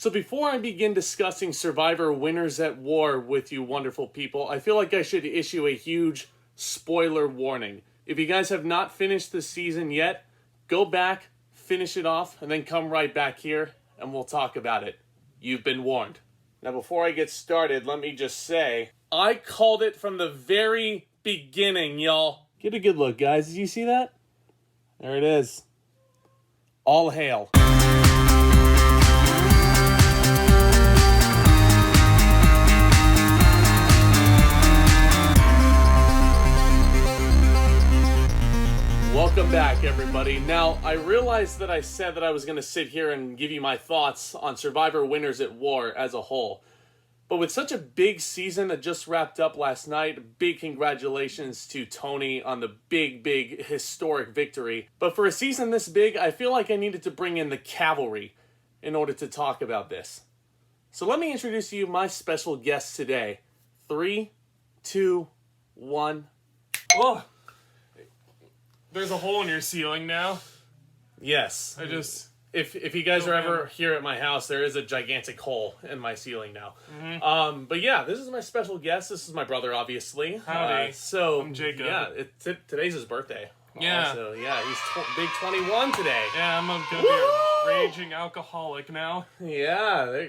So before I begin discussing Survivor Winners at War with you wonderful people, I feel like I should issue a huge spoiler warning. If you guys have not finished the season yet, go back, finish it off, and then come right back here, and we'll talk about it. You've been warned. Now before I get started, let me just say, I called it from the very beginning, y'all. Get a good look, guys. Did you see that? There it is. All hail. Welcome back, everybody. Now, I realized that I said that I was going to sit here and give you my thoughts on Survivor Winners at War as a whole. But with such a big season that just wrapped up last night, big congratulations to Tony on the big, historic victory. But for a season this big, I feel like I needed to bring in the cavalry in order to talk about this. So let me introduce to you my special guest today. 3, 2, 1. Oh! There's a hole in your ceiling now. Yes. If you guys are ever here at my house, there is a gigantic hole in my ceiling now. Mm-hmm. But yeah, this is my special guest. This is my brother, obviously. Howdy. I'm Jacob. Yeah, today's his birthday. Yeah. So yeah, he's big 21 today. Yeah, I'm gonna be a raging alcoholic now. Yeah.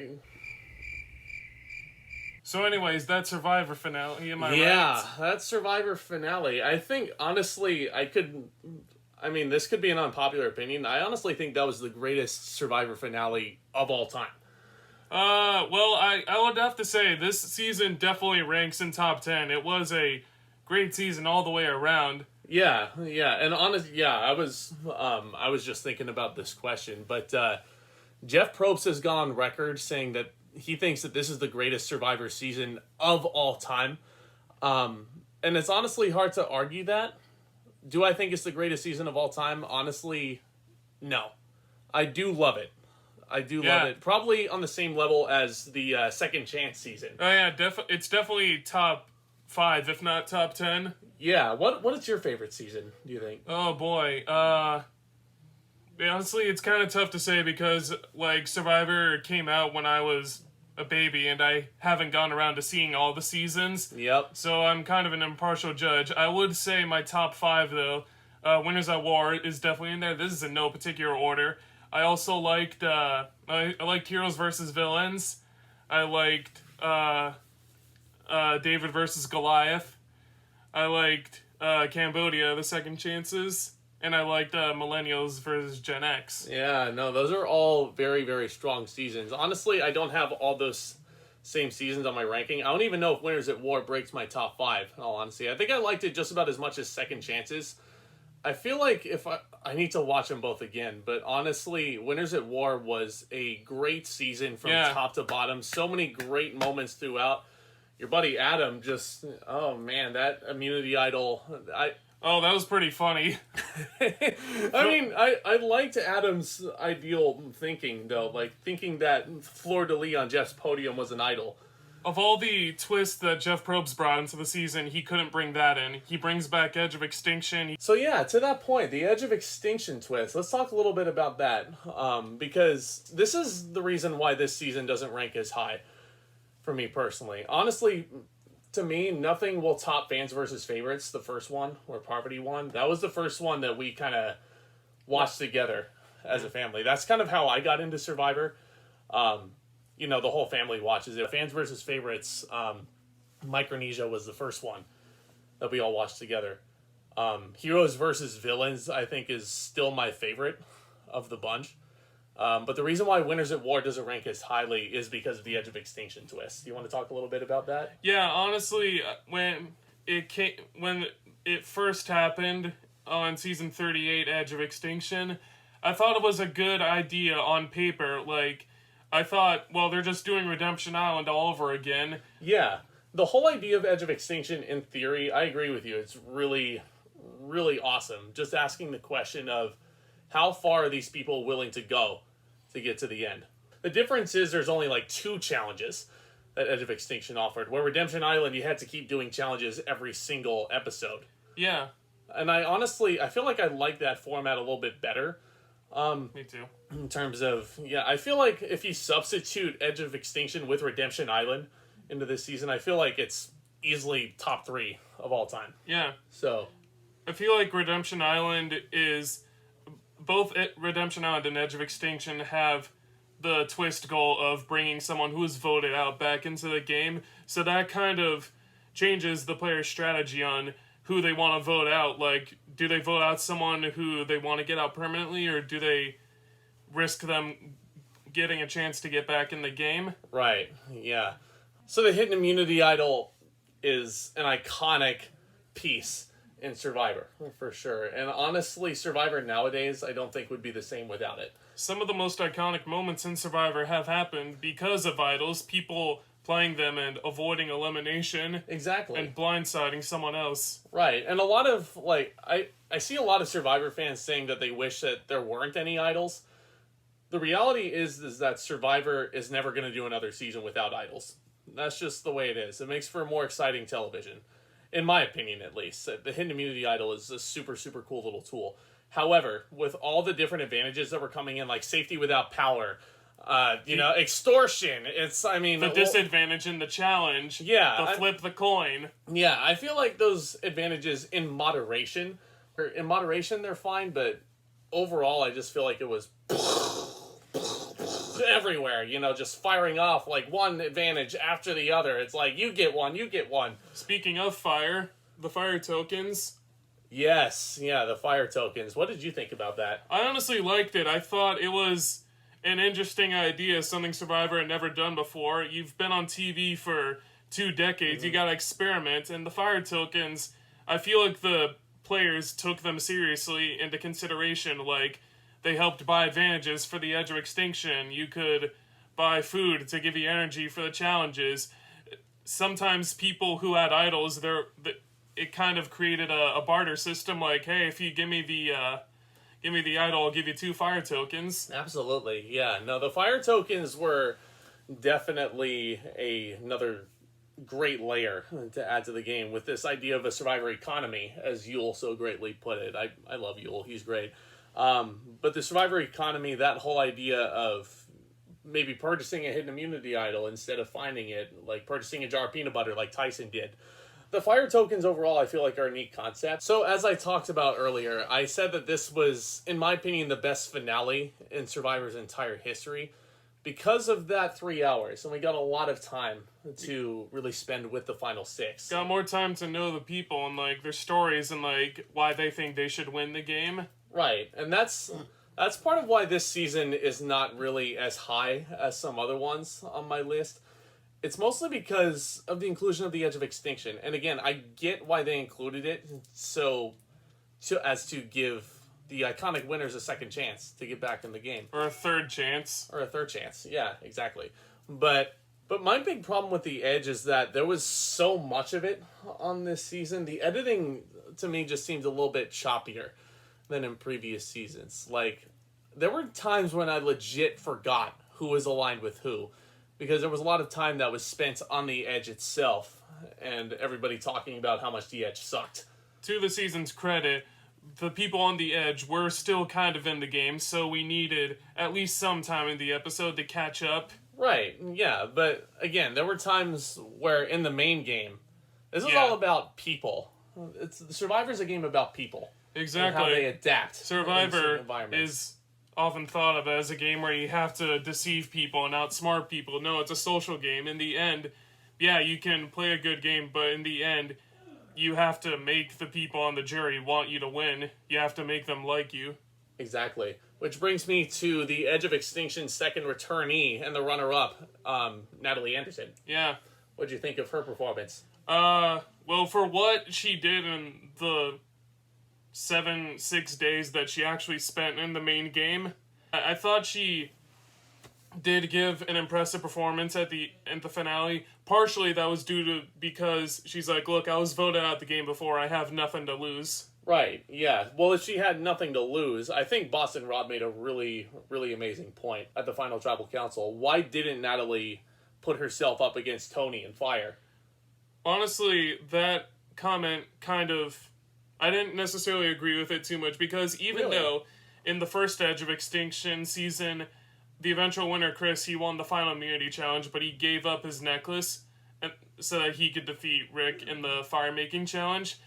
So anyways, that Survivor finale, am I right? Yeah, that Survivor finale. I think, honestly, this could be an unpopular opinion. I honestly think that was the greatest Survivor finale of all time. Well, I would have to say this season definitely ranks in top 10. It was a great season all the way around. Yeah, and I was just thinking about this question, but Jeff Probst has gone on record saying that he thinks that this is the greatest Survivor season of all time. And it's honestly hard to argue that. Do I think it's the greatest season of all time? Honestly, no. I do love it. Love it. Probably on the same level as the Second Chance season. Oh yeah, it's definitely top 5, if not top 10. Yeah, what is your favorite season, do you think? Oh boy, honestly, it's kind of tough to say because, Survivor came out when I was a baby, and I haven't gone around to seeing all the seasons. Yep. So I'm kind of an impartial judge. I would say my top 5, though, Winners at War is definitely in there. This is in no particular order. I also liked, I liked Heroes versus Villains. I liked, David versus Goliath. I liked, Cambodia, the Second Chances. And I liked Millennials versus Gen X. Yeah, no, those are all very, very strong seasons. Honestly, I don't have all those same seasons on my ranking. I don't even know if Winners at War breaks my top 5, in all honesty. I think I liked it just about as much as Second Chances. I feel like if I need to watch them both again, but honestly, Winners at War was a great season from top to bottom. So many great moments throughout. Your buddy Adam just, oh man, that immunity idol, Oh, that was pretty funny. I liked Adam's ideal thinking, though. Thinking that fleur-de-lis on Jeff's podium was an idol. Of all the twists that Jeff Probst brought into the season, he couldn't bring that in. He brings back Edge of Extinction. So yeah, to that point, the Edge of Extinction twist. Let's talk a little bit about that. Because this is the reason why this season doesn't rank as high for me personally. Honestly, to me, nothing will top Fans versus Favorites, the first one, where Parvati won. That was the first one that we kind of watched together as a family. That's kind of how I got into Survivor. The whole family watches it. Fans versus Favorites, Micronesia was the first one that we all watched together. Heroes versus Villains, I think, is still my favorite of the bunch. But the reason why Winners at War doesn't rank as highly is because of the Edge of Extinction twist. You want to talk a little bit about that? Yeah, honestly, when it first happened on season 38, Edge of Extinction, I thought it was a good idea on paper. I thought, well, they're just doing Redemption Island all over again. Yeah, the whole idea of Edge of Extinction, in theory, I agree with you. It's really, really awesome. Just asking the question of how far are these people willing to go to get to the end. The difference is there's only 2 challenges that Edge of Extinction offered, where Redemption Island, you had to keep doing challenges every single episode. Yeah. And I feel like I like that format a little bit better. Me too. In terms of, yeah, I feel like if you substitute Edge of Extinction with Redemption Island into this season, I feel like it's easily top 3 of all time. Yeah. So, I feel like Redemption Island is... Both Redemption Island and Edge of Extinction have the twist goal of bringing someone who was voted out back into the game. So that kind of changes the player's strategy on who they want to vote out. Like, do they vote out someone who they want to get out permanently, or do they risk them getting a chance to get back in the game? right, yeah. So the Hidden Immunity Idol is an iconic piece in Survivor, for sure. And honestly, Survivor nowadays, I don't think would be the same without it. Some of the most iconic moments in Survivor have happened because of idols, people playing them and avoiding elimination. Exactly. And blindsiding someone else. Right. And a lot of, like, I see a lot of Survivor fans saying that they wish that there weren't any idols. The reality is that Survivor is never going to do another season without idols. That's just the way it is. It makes for more exciting television. In my opinion, at least. The Hidden Immunity Idol is a super, super cool little tool. However, with all the different advantages that were coming in, like safety without power, extortion, the disadvantage in the challenge. Yeah. The flip the coin. Yeah, I feel like those advantages in moderation, they're fine, but overall, I just feel like it was everywhere, just firing off like one advantage after the other. It's like, you get one. Speaking of fire, the fire tokens. Yes, yeah, the fire tokens. What did you think about that? I honestly liked it. I thought it was an interesting idea, something Survivor had never done before. You've been on TV for 2 decades, You gotta experiment, and the fire tokens, I feel like the players took them seriously into consideration, like, they helped buy advantages for the Edge of Extinction. You could buy food to give you energy for the challenges. Sometimes people who had idols, it kind of created a barter system. Like, hey, if you give me the idol, I'll give you 2 fire tokens. Absolutely, yeah. No, the fire tokens were definitely another great layer to add to the game with this idea of a Survivor economy, as Yule so greatly put it. I love Yule. He's great. But the Survivor economy, that whole idea of maybe purchasing a Hidden Immunity Idol instead of finding it, like purchasing a jar of peanut butter like Tyson did. The fire tokens overall, I feel like, are a neat concept. So as I talked about earlier, I said that this was, in my opinion, the best finale in Survivor's entire history because of that 3 hours. And we got a lot of time to really spend with the final 6. Got more time to know the people and, like, their stories and, like, why they think they should win the game. Right, and that's part of why this season is not really as high as some other ones on my list. It's mostly because of the inclusion of the Edge of Extinction. And again, I get why they included it as to give the iconic winners a second chance to get back in the game. Or a third chance. Yeah, exactly. But my big problem with the Edge is that there was so much of it on this season. The editing, to me, just seems a little bit choppier than in previous seasons. Like, there were times when I legit forgot who was aligned with who, because there was a lot of time that was spent on the Edge itself, and everybody talking about how much the Edge sucked. To the season's credit, the people on the Edge were still kind of in the game, so we needed at least some time in the episode to catch up. Right, yeah, but again, there were times where in the main game, this is all about people. Survivor's a game about people. Exactly. And how they adapt. Survivor is often thought of as a game where you have to deceive people and outsmart people. No, it's a social game. In the end, yeah, you can play a good game, but in the end, you have to make the people on the jury want you to win. You have to make them like you. Exactly. Which brings me to the Edge of Extinction's second returnee and the runner-up, Natalie Anderson. Yeah. What'd you think of her performance? Well, for what she did in the 6 days that she actually spent in the main game, I thought she did give an impressive performance at the finale. Partially that was because she's like, look, I was voted out the game before, I have nothing to lose. Right, yeah. Well, if she had nothing to lose, I think Boston Rob made a really, really amazing point at the final Tribal Council. Why didn't Natalie put herself up against Tony and Fire? Honestly, that comment kind of... I didn't necessarily agree with it too much, because even though in the first Edge of Extinction season, the eventual winner, Chris, he won the final immunity challenge, but he gave up his necklace so that he could defeat Rick in the fire making challenge.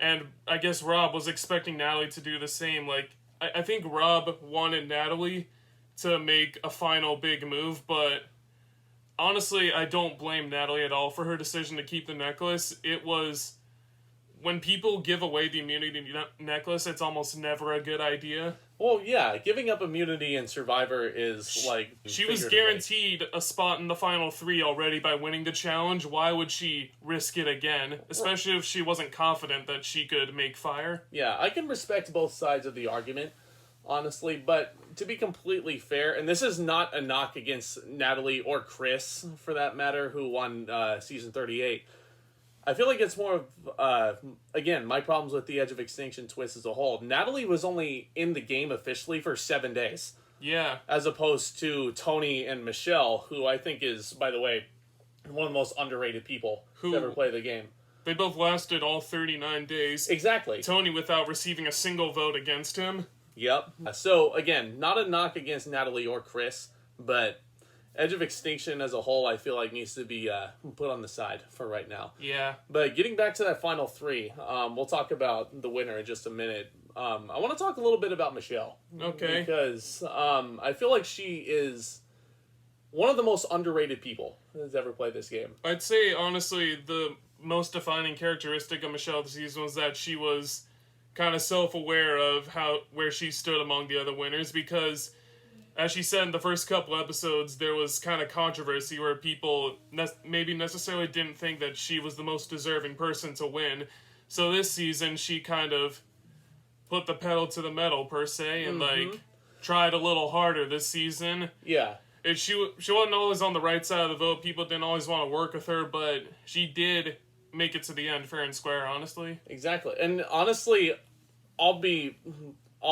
And I guess Rob was expecting Natalie to do the same. Like, I think Rob wanted Natalie to make a final big move, but honestly, I don't blame Natalie at all for her decision to keep the necklace. It was... When people give away the immunity necklace, it's almost never a good idea. Well, yeah, giving up immunity in Survivor is like... She was guaranteed a spot in the final 3 already by winning the challenge. Why would she risk it again? Especially if she wasn't confident that she could make fire. Yeah, I can respect both sides of the argument, honestly, but to be completely fair, and this is not a knock against Natalie or Chris, for that matter, who won season 38. I feel like it's more of, again, my problems with the Edge of Extinction twist as a whole. Natalie was only in the game officially for 7 days. Yeah. As opposed to Tony and Michelle, who I think is, by the way, one of the most underrated people to ever play the game. They both lasted all 39 days. Exactly. Tony without receiving a single vote against him. Yep. So, again, not a knock against Natalie or Chris, but Edge of Extinction as a whole, I feel like needs to be put on the side for right now. Yeah. But getting back to that final 3, we'll talk about the winner in just a minute. I want to talk a little bit about Michelle. Okay. Because I feel like she is one of the most underrated people that's ever played this game. I'd say, honestly, the most defining characteristic of Michelle this season was that she was kind of self-aware of where she stood among the other winners, because as she said in the first couple episodes, there was kind of controversy where people maybe necessarily didn't think that she was the most deserving person to win. So this season, she kind of put the pedal to the metal, per se, and, like, tried a little harder this season. Yeah. She wasn't always on the right side of the vote. People didn't always want to work with her, but she did make it to the end fair and square, honestly. Exactly. And honestly, I'll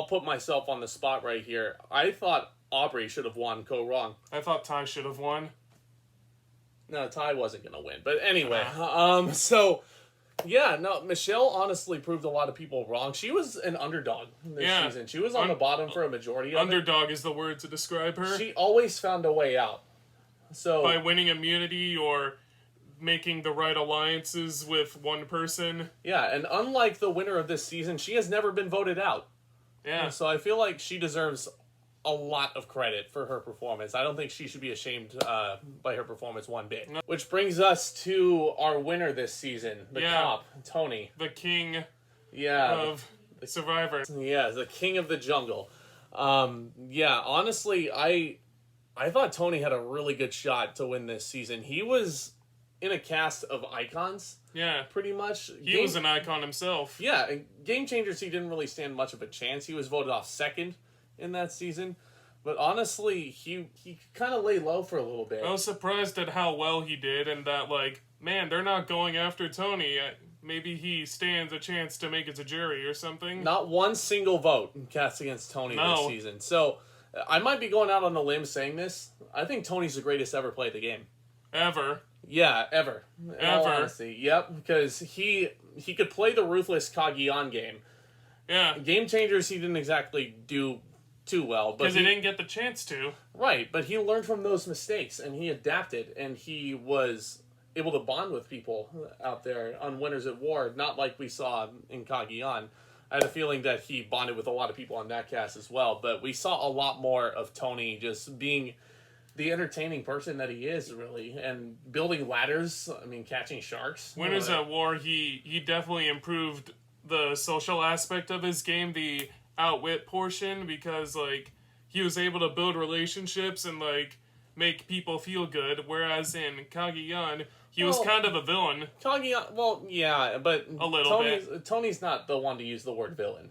put myself on the spot right here. I thought Aubrey should have won Wrong. I thought Ty should have won. No, Ty wasn't going to win. But anyway, so, yeah, no, Michelle honestly proved a lot of people wrong. She was an underdog this season. She was on the bottom for a majority of Underdog is the word to describe her. She always found a way out. So by winning immunity or making the right alliances with one person. Yeah, and unlike the winner of this season, she has never been voted out. Yeah. So I feel like she deserves a lot of credit for her performance. I don't think she should be ashamed by her performance one bit. No. Which brings us to our winner this season, the cop, Tony. The king of Survivor. Yeah, the king of the jungle. Honestly, I thought Tony had a really good shot to win this season. He was in a cast of icons. Yeah. Pretty much. He was an icon himself. Yeah, and Game Changers, he didn't really stand much of a chance. He was voted off second in that season. But honestly, he kind of lay low for a little bit. I was surprised at how well he did, and that, like, man, they're not going after Tony. Maybe he stands a chance to make it to jury or something. Not one single vote cast against Tony this season. So, I might be going out on a limb saying this. I think Tony's the greatest ever played the game. Ever. Yeah, ever. In all honesty. Yep, because he could play the ruthless Kagiyan game. Yeah. Game Changers, he didn't exactly do too well. Because he didn't get the chance to. Right, but he learned from those mistakes, and he adapted, and he was able to bond with people out there on Winners at War, not like we saw in Kagiyan. I had a feeling that he bonded with a lot of people on that cast as well, but we saw a lot more of Tony just being the entertaining person that he is, really, and building ladders, catching sharks. Winners at War, he definitely improved the social aspect of his game, the outwit portion, because, like, he was able to build relationships and, like, make people feel good, whereas in Kagiyan, he was kind of a villain. Kagiyan, well, yeah, but a little bit. Tony's not the one to use the word villain.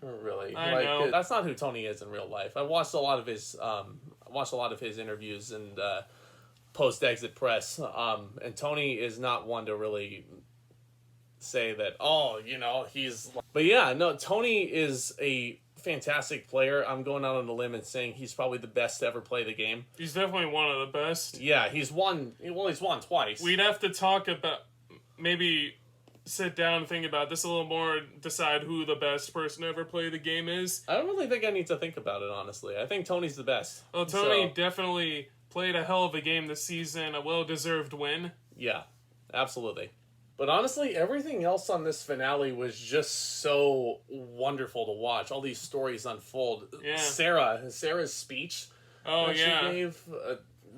Really. I know. That's not who Tony is in real life. I watched a lot of his interviews and post-exit press, and Tony is not one to really say that, he's... But yeah, no, Tony is a fantastic player. I'm going out on a limb and saying he's probably the best to ever play the game. He's definitely one of the best. Yeah, he's won twice. We'd have to talk about maybe sit down and think about this a little more, decide who the best person to ever play the game is. I don't really think I need to think about it, honestly. I think Tony's the best. Well, Tony definitely played a hell of a game this season, a well-deserved win. Yeah, absolutely. But honestly, everything else on this finale was just so wonderful to watch. All these stories unfold. Yeah. Sarah's speech that she gave,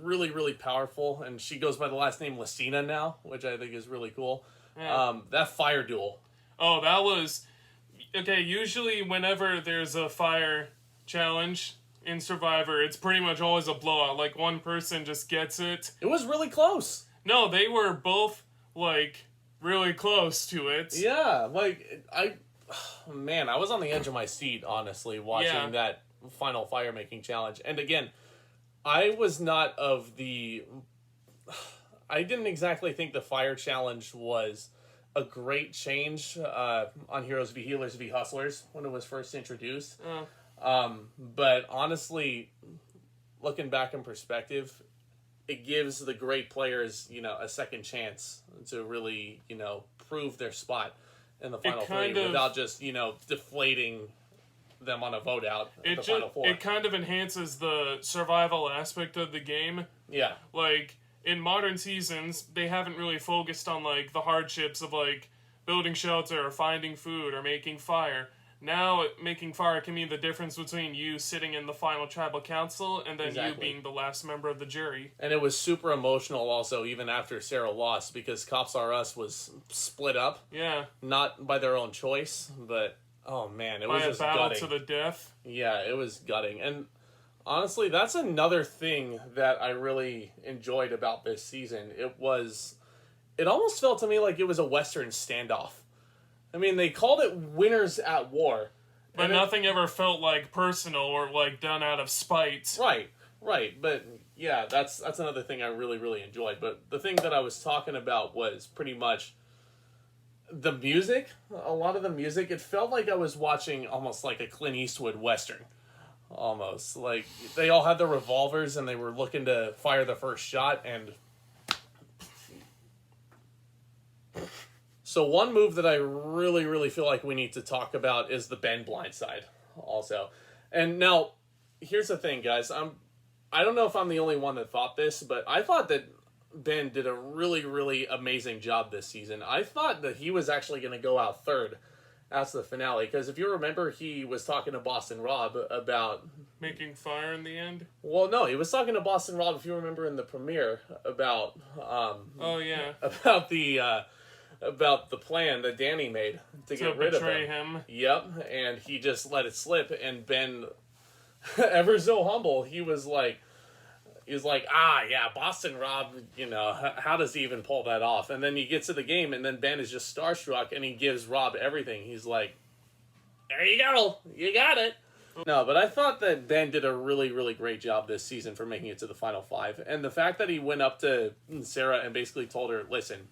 really, really powerful. And she goes by the last name Lucina now, which I think is really cool. Yeah. That fire duel. Oh, that was... Okay, usually whenever there's a fire challenge in Survivor, it's pretty much always a blowout. Like, one person just gets it. It was really close. No, they were both, like, really close to it. Yeah, like, I was on the edge of my seat, honestly, watching that final fire-making challenge. And again, I was not of the... I didn't exactly think the fire challenge was a great change on Heroes v Healers v Hustlers when it was first introduced. But honestly, looking back in perspective, it gives the great players, a second chance to really, prove their spot in the final three without just, deflating them on a vote out at the final four. It kind of enhances the survival aspect of the game. Yeah. Like, in modern seasons, they haven't really focused on, like, the hardships of, like, building shelter or finding food or making fire. Now, making fire can mean the difference between you sitting in the final tribal council and then you being the last member of the jury. And it was super emotional also, even after Sarah lost, because Cops R Us was split up. Yeah. Not by their own choice, but, oh man, it was just gutting. By a battle to the death. Yeah, it was gutting. And honestly, that's another thing that I really enjoyed about this season. It almost felt to me like it was a Western standoff. I mean, they called it Winners at War. But nothing ever felt, like, personal or, like, done out of spite. Right. But, yeah, that's another thing I really, really enjoyed. But the thing that I was talking about was pretty much the music. A lot of the music, it felt like I was watching almost like a Clint Eastwood Western. Almost. Like, they all had their revolvers and they were looking to fire the first shot, and... So one move that I really, really feel like we need to talk about is the Ben blindside also. And now, here's the thing, guys. I don't know if I'm the only one that thought this, but I thought that Ben did a really, really amazing job this season. I thought that he was actually going to go out third after the finale, because if you remember, he was talking to Boston Rob about... Making fire in the end? Well, no, he was talking to Boston Rob, if you remember in the premiere, about... About the plan that Danny made to get rid of him. Yep, and he just let it slip, and Ben, ever so humble, he was like, Boston Rob, how does he even pull that off? And then he gets to the game, and then Ben is just starstruck, and he gives Rob everything. He's like, there you go, you got it. No, but I thought that Ben did a really, really great job this season for making it to the final five, and the fact that he went up to Sarah and basically told her, listen,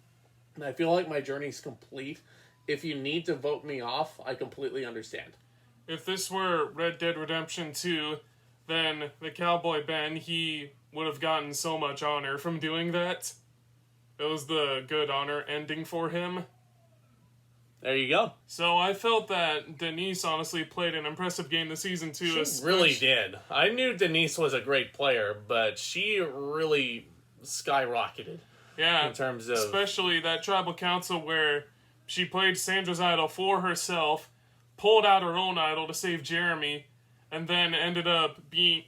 I feel like my journey's complete. If you need to vote me off, I completely understand. If this were Red Dead Redemption 2, then the Cowboy Ben, he would have gotten so much honor from doing that. It was the good honor ending for him. There you go. So I felt that Denise honestly played an impressive game this season too. She really did. I knew Denise was a great player, but she really skyrocketed. Yeah, in terms of... especially that tribal council where she played Sandra's idol for herself, pulled out her own idol to save Jeremy, and then ended up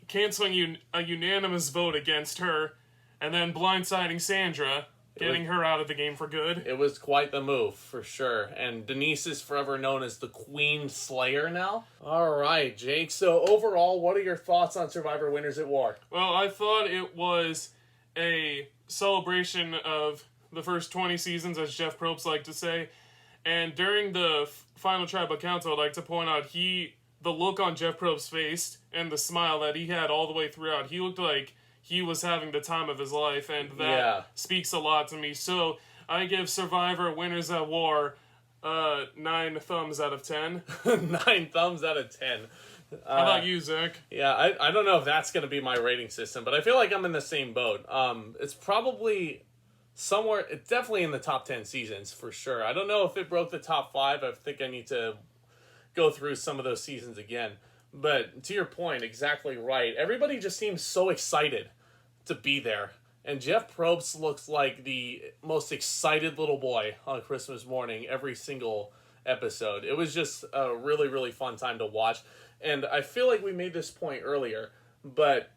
canceling a unanimous vote against her, and then blindsiding Sandra, getting her out of the game for good. It was quite the move, for sure. And Denise is forever known as the Queen Slayer now. All right, Jake. So overall, what are your thoughts on Survivor Winners at War? Well, I thought it was a celebration of the first 20 seasons, as Jeff Probst liked to say. And during the final tribal council, I'd like to point out the look on Jeff Probst's face and the smile that he had all the way throughout. He looked like he was having the time of his life, and that speaks a lot to me. So I give Survivor Winners at War 9 thumbs out of 10. 9 thumbs out of 10. How about you, Zach? Yeah, I don't know if that's going to be my rating system, but I feel like I'm in the same boat. It's probably somewhere, it's definitely in the top 10 seasons for sure. I don't know if it broke the top 5. I think I need to go through some of those seasons again. But to your point, exactly right. Everybody just seems so excited to be there. And Jeff Probst looks like the most excited little boy on Christmas morning every single episode. It was just a really, really fun time to watch. And I feel like we made this point earlier, but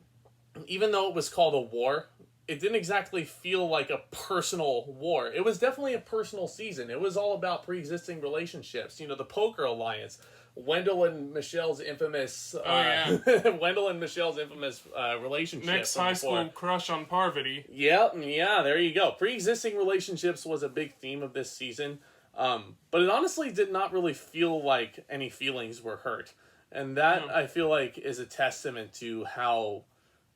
even though it was called a war, it didn't exactly feel like a personal war. It was definitely a personal season. It was all about pre-existing relationships. You know, the poker alliance, Wendell and Michelle's infamous Wendell and Michelle's infamous relationship. Nick's high school crush on Parvati. Yeah, there you go. Pre-existing relationships was a big theme of this season. But it honestly did not really feel like any feelings were hurt. And that, I feel like, is a testament to how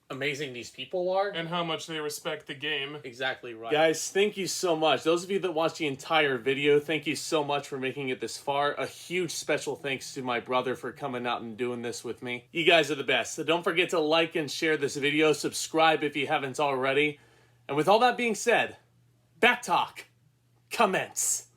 amazing these people are. And how much they respect the game. Exactly right. Guys, thank you so much. Those of you that watched the entire video, thank you so much for making it this far. A huge special thanks to my brother for coming out and doing this with me. You guys are the best. So don't forget to like and share this video. Subscribe if you haven't already. And with all that being said, Back Talk, commence.